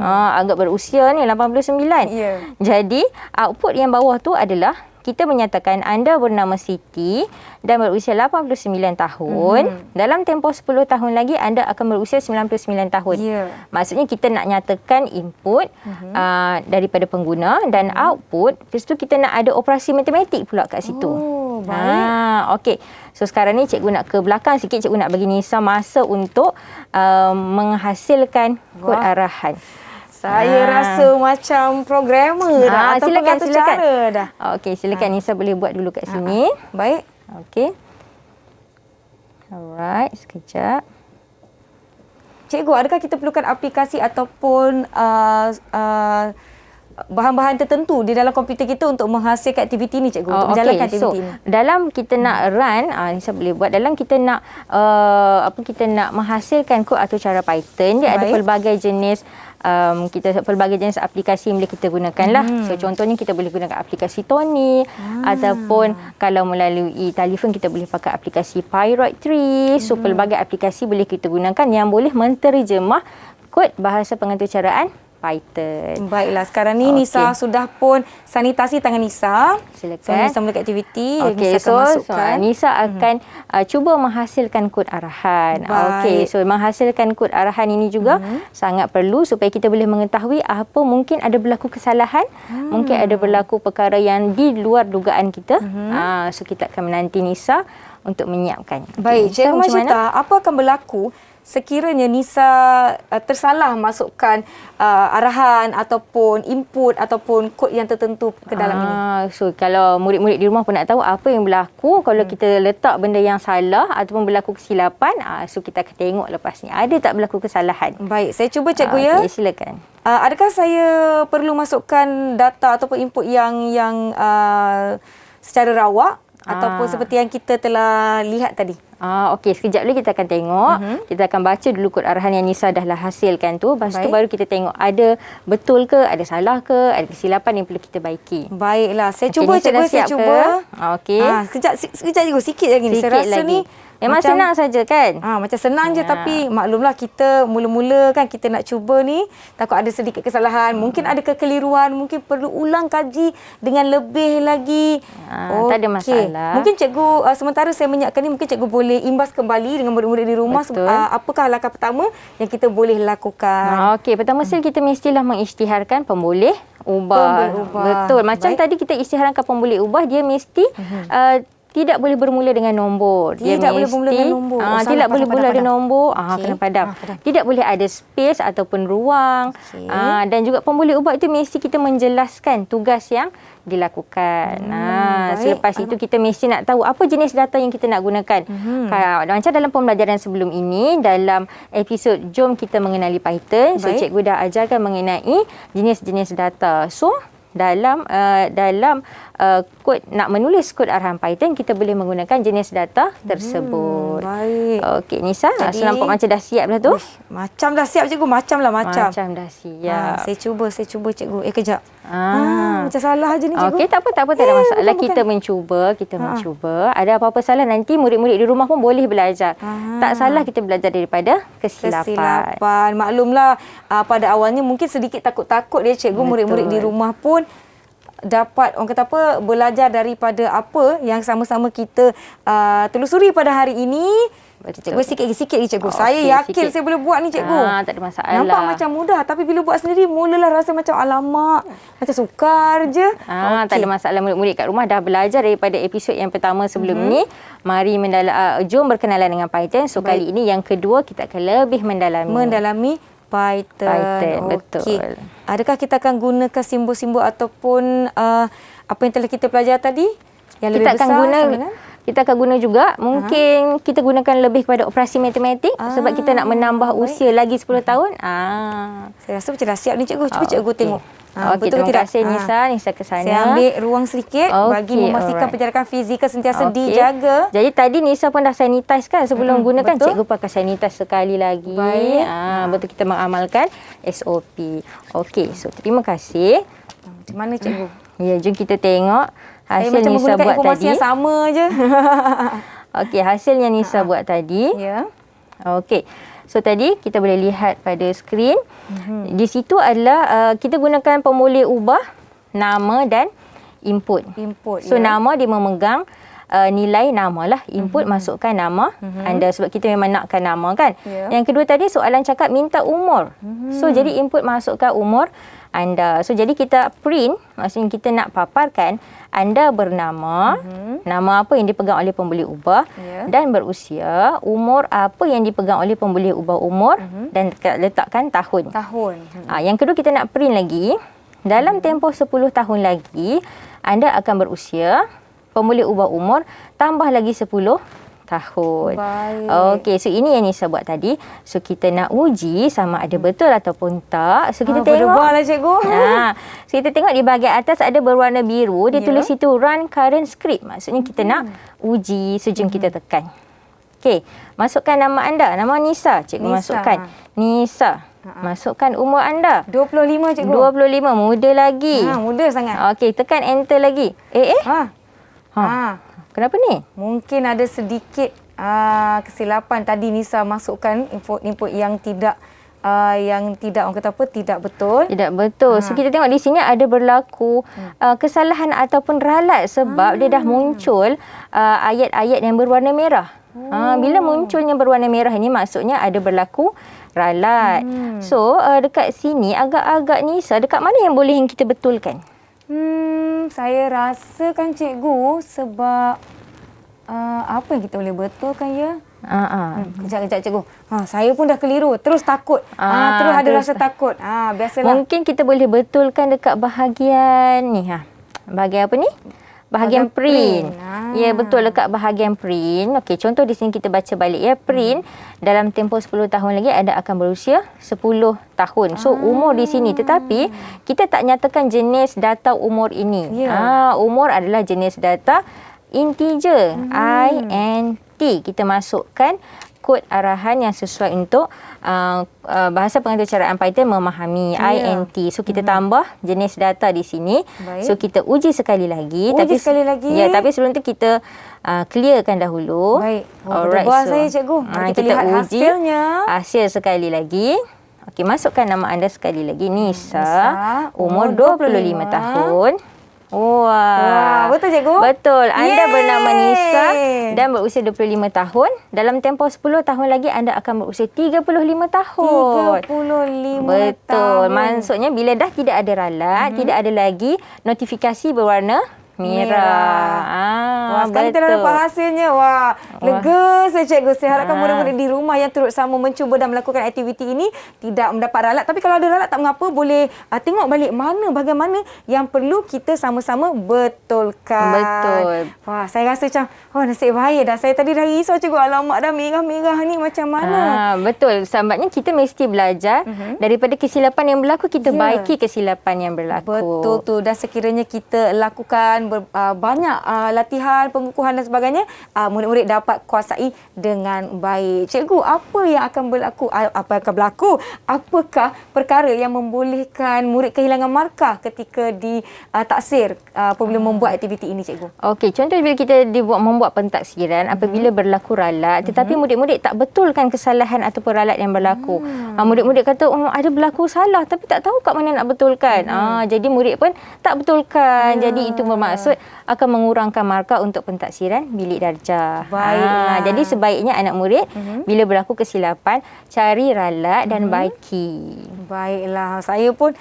Agak berusia ni 89. Ya. Jadi output yang bawah tu adalah kita menyatakan anda bernama Siti dan berusia 89 tahun. Dalam tempoh 10 tahun lagi anda akan berusia 99 tahun. Ya. Maksudnya kita nak nyatakan input daripada pengguna dan output. Lepas tu kita nak ada operasi matematik pula kat situ. Baik. Okey. So sekarang ni cikgu nak ke belakang sikit. Cikgu nak bagi Nisa masa untuk menghasilkan kod arahan. Saya rasa macam programmer dah atau pengatur cara dah. Okey, silakan Nisa boleh buat dulu kat sini. Baik. Okey. Alright, sekejap. Cikgu, adakah kita perlukan aplikasi ataupun bahan-bahan tertentu di dalam komputer kita untuk menghasilkan aktiviti ni cikgu, untuk menjalankan aktiviti ni? Dalam kita nak run, Nisa boleh buat, dalam kita nak kita nak menghasilkan kod atau cara Python, dia ada pelbagai jenis pelbagai jenis aplikasi yang boleh kita gunakan lah. So contohnya kita boleh gunakan aplikasi Tony ataupun kalau melalui telefon kita boleh pakai aplikasi Pyroid 3. So pelbagai aplikasi boleh kita gunakan yang boleh menterjemah kod bahasa pengaturcaraan Python. Baiklah, sekarang ni Nisa sudah pun sanitasi tangan Nisa. Silakan. So Nisa mula aktiviti. Okey, Nisa akan masukkan. Nisa akan cuba menghasilkan kod arahan. Okey, so menghasilkan kod arahan ini juga sangat perlu supaya kita boleh mengetahui apa mungkin ada berlaku kesalahan, mungkin ada berlaku perkara yang di luar dugaan kita. So kita akan menanti Nisa untuk menyiapkan. Baik, Cikgu Masyitah, apa akan berlaku sekiranya Nisa tersalah masukkan arahan ataupun input ataupun kod yang tertentu ke dalam ini. So kalau murid-murid di rumah pun nak tahu apa yang berlaku kalau kita letak benda yang salah ataupun berlaku kesilapan, so kita akan tengok lepas ni ada tak berlaku kesalahan. Baik, saya cuba cikgu ya. Okay, silakan. Adakah saya perlu masukkan data ataupun input yang secara rawak ataupun seperti yang kita telah lihat tadi? Okey, sekejap dulu kita akan tengok. Kita akan baca dulu kod arahan yang Nisa dah hasilkan tu. Lepas tu baru kita tengok ada betul ke, ada salah ke, ada kesilapan yang perlu kita baiki. Baiklah, saya cuba cikgu, saya cuba. Okey. Sekejap cikgu, sikit lagi ni. Saya rasa lagi. ni memang senang saja kan? Macam senang je tapi maklumlah kita mula-mula kan kita nak cuba ni takut ada sedikit kesalahan, mungkin ada kekeliruan, mungkin perlu ulang kaji dengan lebih lagi. Tak ada masalah. Mungkin cikgu sementara saya menyiapkan ni mungkin cikgu boleh imbas kembali dengan murid-murid di rumah. Apakah langkah pertama yang kita boleh lakukan? Okey, pertama sekali kita mestilah mengisytiharkan pemboleh ubah. Betul. Macam tadi kita isytiharkan pemboleh ubah, dia mesti tidak boleh bermula dengan nombor. Tidak boleh bermula dengan nombor. Tidak boleh bermula dengan nombor. Kena padam. Tidak boleh ada space ataupun ruang. Dan juga pemboleh ubah itu mesti kita menjelaskan tugas yang dilakukan. Selepas itu kita mesti nak tahu apa jenis data yang kita nak gunakan. Macam dalam pembelajaran sebelum ini, dalam episod Jom Kita Mengenali Python, so cikgu dah ajarkan mengenai jenis-jenis data. So dalam kod nak menulis kod arahan Python, kita boleh menggunakan jenis data tersebut. Baik. Okey, Nisa, so nampak macam dah siap dah tu? Macam dah siap cikgu, macam dah siap. Saya cuba cikgu. Kejap. Macam salah aja ni cikgu. Okey, tak apa, tak ada masalah. Kita mencuba. Ada apa-apa salah nanti murid-murid di rumah pun boleh belajar. Tak salah kita belajar daripada kesilapan. Maklumlah pada awalnya mungkin sedikit takut-takut dia cikgu. Murid-murid di rumah pun dapat orang kata apa, belajar daripada apa yang sama-sama kita telusuri pada hari ini. Cikgu sikit lagi cikgu. Saya yakin saya boleh buat ni cikgu. Tak ada masalah. Nampak macam mudah tapi bila buat sendiri mulalah rasa macam alamak, macam sukar je. Tak ada masalah. Murid-murid kat rumah dah belajar daripada episod yang pertama sebelum ni. Mari jom berkenalan dengan Python. So kali ini yang kedua kita akan lebih mendalami Python. Betul. Adakah kita akan gunakan simbol-simbol ataupun apa yang telah kita pelajari tadi? Yang lebih besar? Kita akan guna juga, mungkin kita gunakan lebih kepada operasi matematik sebab kita nak menambah usia lagi 10 tahun. Saya rasa macam dah siap ni cikgu. Cuba cikgu tengok. Betul ke tidak? Terima kasih Nisa ke sana. Saya ambil ruang sedikit bagi memastikan penjarakan fizikal sentiasa dijaga. Jadi tadi Nisa pun dah sanitize kan sebelum gunakan. Cikgu pakai sanitize sekali lagi. Betul, kita mengamalkan SOP. Okey, so terima kasih. Macam mana cikgu? Ya, jom kita tengok hasil saya macam Nisa menggunakan buat informasi tadi. Yang sama je. Okey, hasil yang Nisa buat tadi. Ya. Okey. So tadi kita boleh lihat pada skrin. Di situ adalah kita gunakan pemboleh ubah nama dan input. So nama dia memegang nilai nama lah. Input masukkan nama anda sebab kita memang nakkan nama kan. Yang kedua tadi soalan cakap minta umur. So jadi input masukkan umur anda. So jadi kita print, maksudnya kita nak paparkan anda bernama, nama apa yang dipegang oleh pemboleh ubah dan berusia, umur apa yang dipegang oleh pemboleh ubah umur dan letakkan tahun. Yang kedua kita nak print lagi, dalam tempoh 10 tahun lagi anda akan berusia, pemboleh ubah umur tambah lagi 10 tahun. Okey, so ini yang Nisa buat tadi. So kita nak uji sama ada betul ataupun tak. So kita tengok. Berdebahlah cikgu. So kita tengok di bahagian atas ada berwarna biru. Dia tulis situ run current script. Maksudnya kita nak uji. So jom kita tekan. Okey, masukkan nama anda. Nama Nisa. Cikgu masukkan. Nisa. Masukkan umur anda. 25 cikgu. 25. Muda lagi. Muda sangat. Okey, tekan enter lagi. Kenapa ni? Mungkin ada sedikit kesilapan tadi Nisa masukkan input yang tidak orang kata apa, tidak betul. Tidak betul. So kita tengok di sini ada berlaku kesalahan ataupun ralat sebab dia dah muncul ayat-ayat yang berwarna merah. Bila munculnya berwarna merah ini maksudnya ada berlaku ralat. So dekat sini agak-agak Nisa, dekat mana yang boleh yang kita betulkan? Saya rasakan cikgu sebab apa yang kita boleh betulkan ya? Kejap cikgu. Saya pun dah keliru. Terus takut. Terus ada rasa takut. Biasalah. Mungkin kita boleh betulkan dekat bahagian ni. Bahagian apa ni? Bahagian print. Ya, betul dekat bahagian print. Okey, contoh di sini kita baca balik ya. Print dalam tempoh 10 tahun lagi anda akan berusia 10 tahun. So, umur di sini. Tetapi, kita tak nyatakan jenis data umur ini. Umur adalah jenis data integer. INT. Kita masukkan kod arahan yang sesuai untuk bahasa pengatur caraan Python memahami INT. So kita tambah jenis data di sini. Baik. So kita uji sekali lagi. Sekali lagi. Ya, tapi sebelum tu kita clearkan dahulu. Baik. Alright. So, saya cikgu. Kita lihat uji hasilnya. Hasil sekali lagi. Okey, masukkan nama anda sekali lagi. Nisa, umur 25 tahun. Wah, betul cikgu? Betul. Anda bernama Nisa dan berusia 25 tahun. Dalam tempoh 10 tahun lagi anda akan berusia 35 tahun. 35 betul. tahun. Maksudnya bila dah tidak ada ralat, tidak ada lagi notifikasi berwarna merah. Sekarang kita dah dapat hasilnya. Lega saya cikgu. Saya harapkan murid-murid di rumah yang turut sama mencuba dan melakukan aktiviti ini tidak mendapat ralat. Tapi kalau ada ralat tak mengapa, boleh tengok balik bagaimana yang perlu kita sama-sama betulkan. Betul. Saya rasa macam nasib bahaya dah. Saya tadi dah risau cikgu. Alamak dah merah-merah ni macam mana. Betul. Sebabnya kita mesti belajar daripada kesilapan yang berlaku, kita baiki kesilapan yang berlaku. Betul tu. Dan sekiranya kita lakukan banyak latihan, pengukuhan dan sebagainya, murid-murid dapat kuasai dengan baik. Cikgu, apa yang akan berlaku? Apakah perkara yang membolehkan murid kehilangan markah ketika ditaksir apabila membuat aktiviti ini, cikgu? Okey, contoh bila kita membuat pentaksiran apabila berlaku ralat, tetapi murid-murid tak betulkan kesalahan ataupun ralat yang berlaku. Murid-murid kata ada berlaku salah tapi tak tahu kat mana nak betulkan. Jadi murid pun tak betulkan. Jadi itu bermaksud akan mengurangkan markah untuk pentaksiran bilik darjah. Baiklah. Jadi sebaiknya anak murid bila berlaku kesilapan cari ralat dan baiki. Baiklah. Saya pun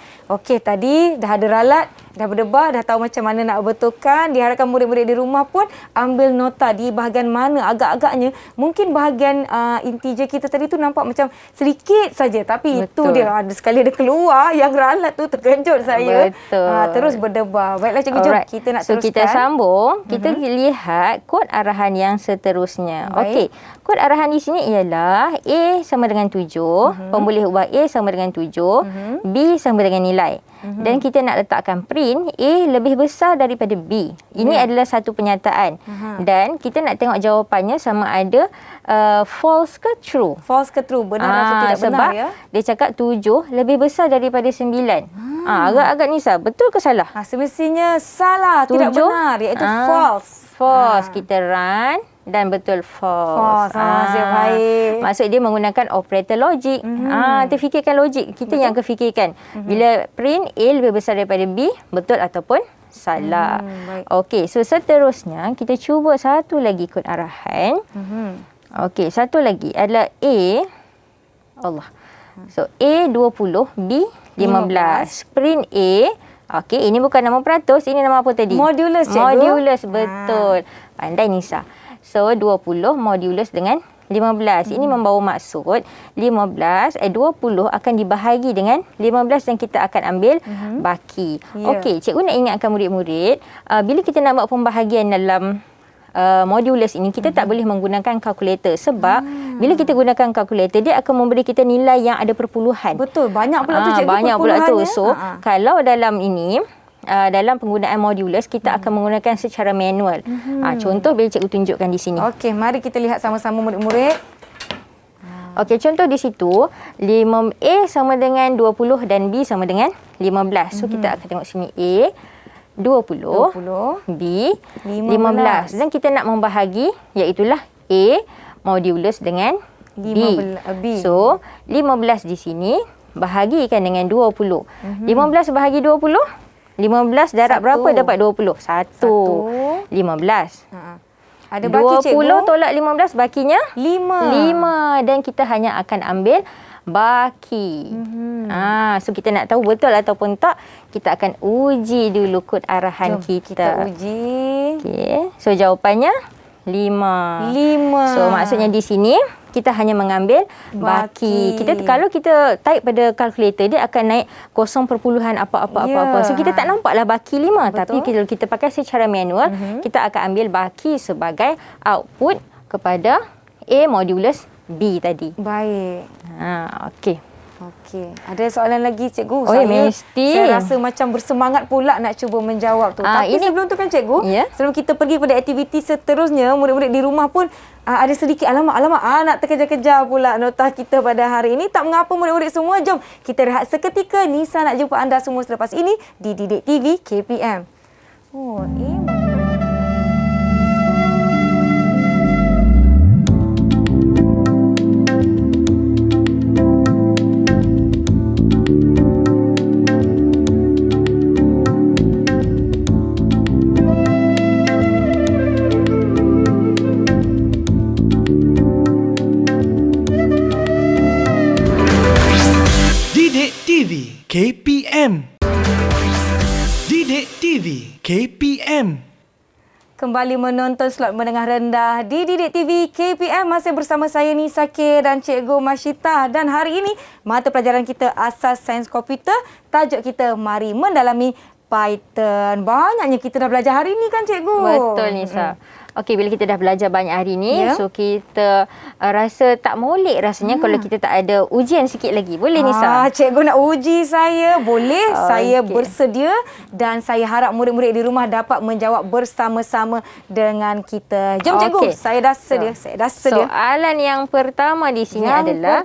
tadi dah ada ralat, dah berdebar, dah tahu macam mana nak betulkan. Diharapkan murid-murid di rumah pun ambil nota di bahagian mana agak-agaknya mungkin bahagian integer kita tadi tu nampak macam sedikit saja, tapi itu dia ada sekali ada keluar yang ralat tu, terkejut saya. Betul. Terus berdebar. Baiklah cikgu, jom kita nak teruskan. Kita sambung, kita lihat kod arahan yang seterusnya. Okey, kod arahan di sini ialah A sama dengan 7, pemboleh ubah A sama dengan 7, B sama dengan nilai. Dan kita nak letakkan print A lebih besar daripada B. Ini adalah satu penyataan. Dan kita nak tengok jawapannya sama ada false ke true. False ke true, benar atau tidak benar sebab ya? Dia cakap 7 lebih besar daripada 9. Agak-agak Nisa, betul ke salah? Semestinya salah, tidak benar, iaitu false. False. Kita run dan betul false. Nasib baik. Maksud dia menggunakan operator logik. Terfikirkan logik. Kita yang kefikirkan. Bila print A lebih besar daripada B, betul ataupun salah. Okey, so seterusnya kita cuba satu lagi kod arahan. Okey, satu lagi adalah A. So A 20, B 15. Print A. Okey, ini bukan nama peratus, ini nama apa tadi? Modulus, cikgu. Modulus, betul. Pandai Nisa. So 20 modulus dengan 15. Ini membawa maksud 20 akan dibahagi dengan 15 dan kita akan ambil baki. Okey, cikgu nak ingatkan murid-murid, bila kita nak buat pembahagian dalam modulus ini, kita tak boleh menggunakan kalkulator sebab bila kita gunakan kalkulator, dia akan memberi kita nilai yang ada perpuluhan. Betul, banyak pula tu cikgu, banyak pula tu. So kalau dalam ini dalam penggunaan modulus kita akan menggunakan secara manual. Contoh bila cikgu tunjukkan di sini. Okey, mari kita lihat sama-sama murid-murid. Okey, contoh di situ 5A sama dengan 20 dan B sama dengan 15. So kita akan tengok sini A 20, B 15. Dan kita nak membahagi iaitulah A modulus dengan B. So 15 di sini bahagikan dengan 20. 15 bahagi 20, 15 darab berapa dapat 20? 1. 15. Ada baki, 20 cikgu. tolak 15 bakinya 5. Dan kita hanya akan ambil baki. So kita nak tahu betul ataupun tak, kita akan uji dulu kod arahan kita. Kita uji. Okey. So jawapannya 5. So maksudnya di sini kita hanya mengambil baki. Kalau kita type pada kalkulator, dia akan naik 0, apa-apa. So kita tak nampaklah baki 5. Tapi kalau kita pakai secara manual, kita akan ambil baki sebagai output kepada A modulus B tadi. Baik. Okey. Okey. Ada soalan lagi cikgu? Mesti. Saya rasa macam bersemangat pula nak cuba menjawab tu. Tapi sebelum tu kan cikgu, sebelum kita pergi pada aktiviti seterusnya, murid-murid di rumah pun ada sedikit alamak nak terkejar-kejar pula notah kita pada hari ini. Tak mengapa murid-murid semua, jom kita rehat seketika. Nisa nak jumpa anda semua selepas ini di Didik TV KPM. Didik TV KPM. Didik TV KPM. Kembali menonton slot menengah rendah di Didik TV KPM. Masih bersama saya Nisa K dan Cikgu Masyita. Dan hari ini mata pelajaran kita Asas Sains Komputer. Tajuk kita Mari Mendalami Python. Banyaknya kita dah belajar hari ini kan Cikgu? Betul Nisa. Okey, bila kita dah belajar banyak hari ni, so kita rasa tak molek rasanya kalau kita tak ada ujian sikit lagi. Boleh Nisa? Cikgu nak uji saya. Boleh. Saya bersedia dan saya harap murid-murid di rumah dapat menjawab bersama-sama dengan kita. Jom Cikgu, saya dah sedia. Soalan yang pertama di sini adalah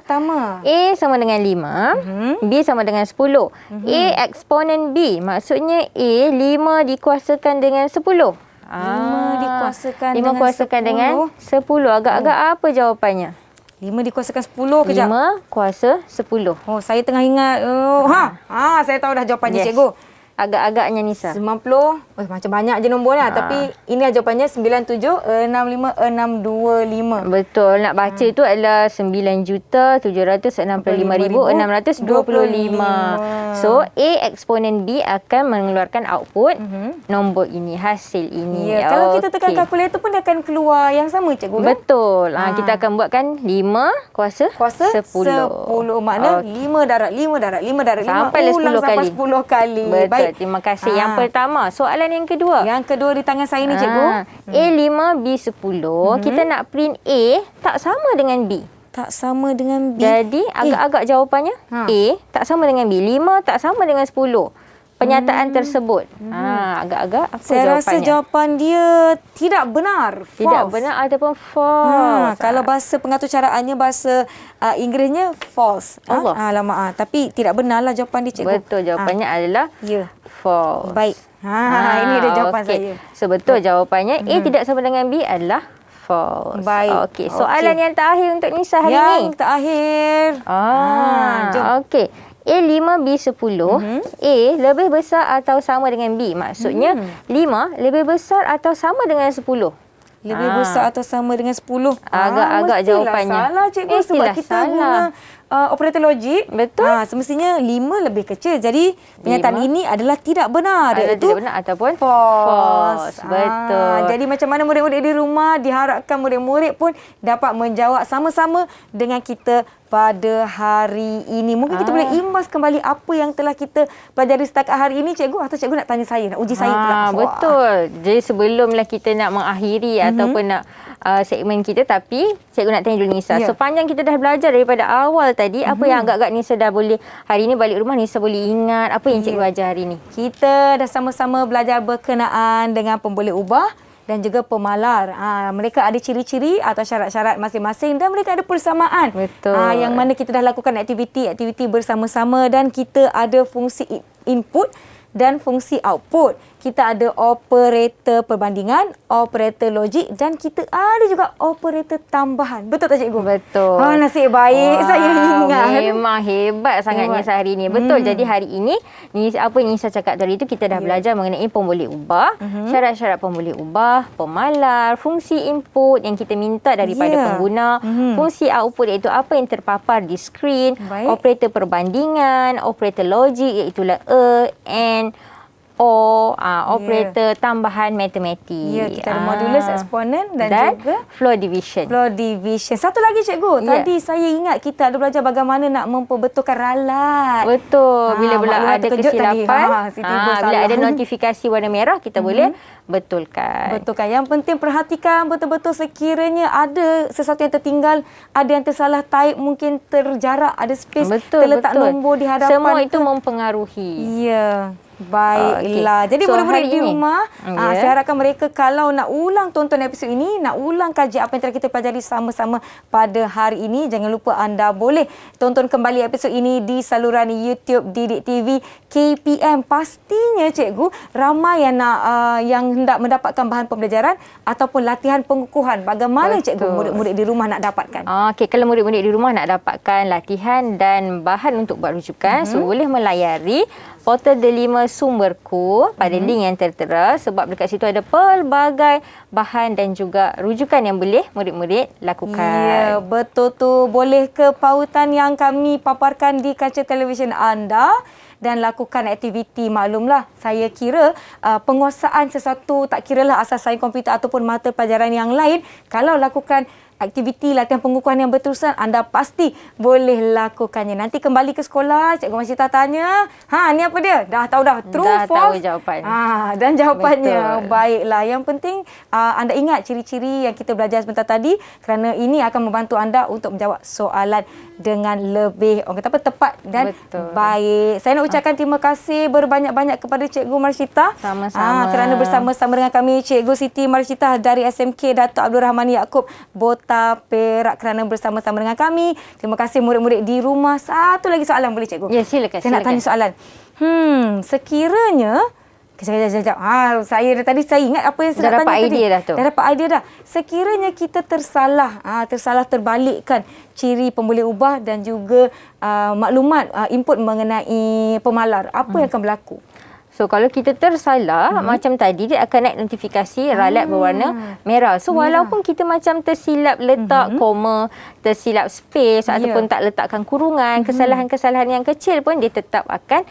A sama dengan 5, B sama dengan 10. A eksponen B, maksudnya A 5 dikuasakan dengan 10. 5 dikuasakan dengan 10. Agak-agak apa jawapannya? 5 dikuasakan 10 kejap. 5 kuasa 10. Saya tengah ingat. Saya tahu dah jawapannya Cikgu. Agak-agaknya Nisa. 90. Macam banyak je nombor lah. Tapi ini jawapannya 97656625. Betul. Nak baca tu adalah 9,765,625. So, A eksponen B akan mengeluarkan output nombor ini, hasil ini. Kalau kita tekan kalkulator pun dia akan keluar yang sama Cikgu kan? Betul. Kita akan buatkan 5 kuasa 10. Makna 5 darab 5 darab 5 darab 5. Sampai 10 kali. 10 kali. Betul. Baik. Terima kasih. Yang pertama, soalan yang kedua. Yang kedua di tangan saya ni Cikgu. A5, B10. Kita nak print A tak sama dengan B. Tak sama dengan B. Jadi, agak-agak jawapannya A tak sama dengan B. 5 tak sama dengan 10. Pernyataan tersebut. Agak-agak apa saya jawapannya? rasa jawapan dia tidak benar. False. Tidak benar ataupun false. Kalau bahasa pengatur caraannya, bahasa Inggerisnya false. Alamak. Tapi tidak benarlah jawapan dia Cikgu. Betul. Jawapannya adalah false. Baik. Ini ada jawapan saya. So, betul jawapannya A tidak sama dengan B adalah false. Baik. Okey. Soalan yang terakhir untuk Nisa hari ini. Yang terakhir. Jom. Okey. A5, B10. A lebih besar atau sama dengan B. Maksudnya 5 lebih besar atau sama dengan 10. Lebih besar atau sama dengan 10. Agak-agak jawapannya. Salah Cikgu sebab kita guna operator logik. Betul. Semestinya 5 lebih kecil. Jadi pernyataan ini adalah tidak benar. Tidak benar ataupun false. Betul. Jadi macam mana murid-murid di rumah, diharapkan murid-murid pun dapat menjawab sama-sama dengan kita pada hari ini. Mungkin kita boleh imbas kembali apa yang telah kita pelajari setakat hari ini Cikgu, atau Cikgu nak tanya saya, nak uji saya pula. Betul. Jadi sebelumlah kita nak mengakhiri ataupun nak segmen kita, tapi Cikgu nak tanya dulu Nisa. Sepanjang kita dah belajar daripada awal tadi, apa yang agak-agak Nisa dah boleh, hari ini balik rumah Nisa boleh ingat apa yang Cikgu ajar hari ini? Kita dah sama-sama belajar berkenaan dengan pemboleh ubah dan juga pemalar. Mereka ada ciri-ciri atau syarat-syarat masing-masing dan mereka ada persamaan. Betul. Yang mana kita dah lakukan aktiviti bersama-sama dan kita ada fungsi input dan fungsi output. Kita ada operator perbandingan, operator logik dan kita ada juga operator tambahan. Betul tak Cikgu? Betul. Nasib baik saya ingat. Memang hebat sangat Nisa hari ini. Betul. Jadi hari ini, apa yang Nisa cakap tadi itu kita dah belajar mengenai pemboleh ubah, syarat-syarat pemboleh ubah, pemalar, fungsi input yang kita minta daripada pengguna, fungsi output iaitu apa yang terpapar di skrin, operator perbandingan, operator logik iaitu A, AND, operator tambahan matematik. Ya, kita ada modulus, exponent dan juga flow division. flow division. Satu lagi cikgu, tadi saya ingat kita ada belajar bagaimana nak memperbetulkan ralat. Betul. Bila maklumat ada terkejut tadi. kesilapan, Siti buat bila salah. ada notifikasi warna merah, kita boleh betulkan. Betulkan. Yang penting perhatikan betul-betul sekiranya ada sesuatu yang tertinggal, ada yang tersalah type, mungkin terjarak, ada space, terletak nombor di hadapan. Semua itu mempengaruhi. Ya. Baiklah. Jadi So, murid-murid hari di ini, rumah, saya harapkan mereka kalau nak ulang tonton episod ini, nak ulang kaji apa yang telah kita pelajari sama-sama pada hari ini, jangan lupa anda boleh tonton kembali episod ini di saluran YouTube Didik TV KPM. Pastinya cikgu ramai yang hendak mendapatkan bahan pembelajaran ataupun latihan pengukuhan. Bagaimana cikgu murid-murid di rumah nak dapatkan? Okey, kalau murid-murid di rumah nak dapatkan latihan dan bahan untuk buat rujukan, so boleh melayari portal Delima Sumberku pada link yang tertera, sebab dekat situ ada pelbagai bahan dan juga rujukan yang boleh murid-murid lakukan. Ya, betul tu. Boleh ke pautan yang kami paparkan di kaca televisyen anda dan lakukan aktiviti. Maklumlah, saya kira penguasaan sesuatu, tak kiralah asas sains komputer ataupun mata pelajaran yang lain, kalau lakukan aktiviti latihan pengukuhan yang berterusan, anda pasti boleh lakukannya. Nanti kembali ke sekolah, Cikgu Masyita tanya, ni apa dia? Dah tahu dah. True, dah false? tahu jawapan. Dan jawapannya. Betul. Baiklah. Yang penting anda ingat ciri-ciri yang kita belajar sebentar tadi, kerana ini akan membantu anda untuk menjawab soalan dengan lebih tepat dan baik. Saya nak ucapkan terima kasih berbanyak-banyak kepada Cikgu Masyita. Sama-sama. Kerana bersama-sama dengan kami Cikgu Siti Masyita dari SMK Datuk Abdul Rahman Yaakob Perak, kerana bersama-sama dengan kami. Terima kasih murid-murid di rumah. Satu lagi soalan boleh cikgu? Ya, silakan. Saya nak tanya soalan. Sekiranya Sekejap. Saya ingat apa yang saya nak tanya tadi. Dah dapat idea dah. Sekiranya kita tersalah terbalikkan ciri pemboleh ubah dan juga maklumat input mengenai pemalar, apa yang akan berlaku? So, kalau kita tersalah, macam tadi, dia akan naik notifikasi ralat berwarna merah. So, walaupun kita macam tersilap letak koma, tersilap space ataupun tak letakkan kurungan, kesalahan-kesalahan yang kecil pun dia tetap akan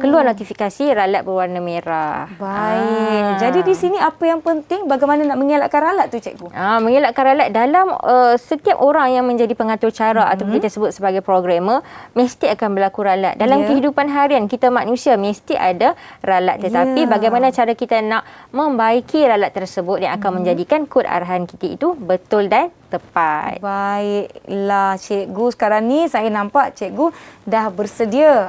keluar notifikasi ralat berwarna merah. Baik. Jadi di sini apa yang penting, bagaimana nak mengelakkan ralat tu cikgu? Mengelakkan ralat dalam setiap orang yang menjadi pengatur cara ataupun kita sebut sebagai programmer, mesti akan berlaku ralat. Dalam kehidupan harian kita manusia mesti ada ralat, tetapi bagaimana cara kita nak membaiki ralat tersebut yang akan menjadikan kod arahan kita itu betul dan tepat. Baiklah cikgu, sekarang ni saya nampak cikgu dah bersedia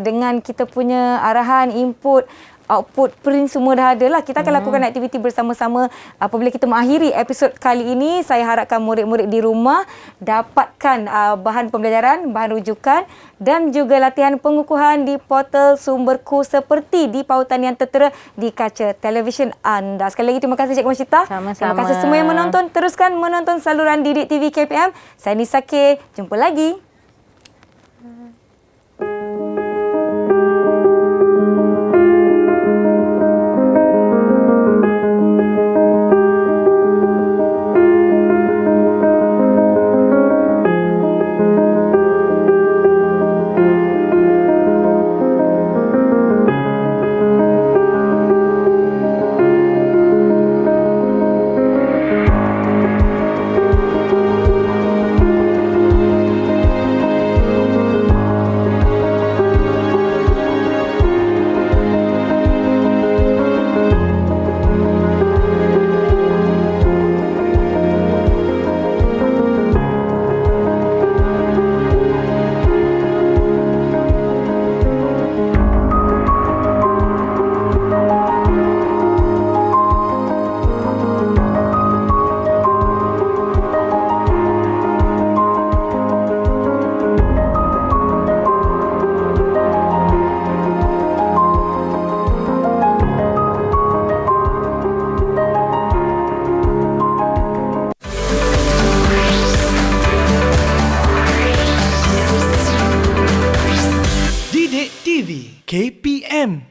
dengan kita punya arahan, input, output, print semua dah ada lah. Kita akan lakukan aktiviti bersama-sama apabila kita mengakhiri episod kali ini. Saya harapkan murid-murid di rumah dapatkan bahan pembelajaran, bahan rujukan dan juga latihan pengukuhan di portal Sumberku seperti di pautan yang tertera di kaca televisyen anda. Sekali lagi terima kasih Cikgu Masyita. Sama-sama. Terima kasih semua yang menonton. Teruskan menonton saluran Didik TV KPM. Saya Nisa K. Jumpa lagi. Didik TV KPM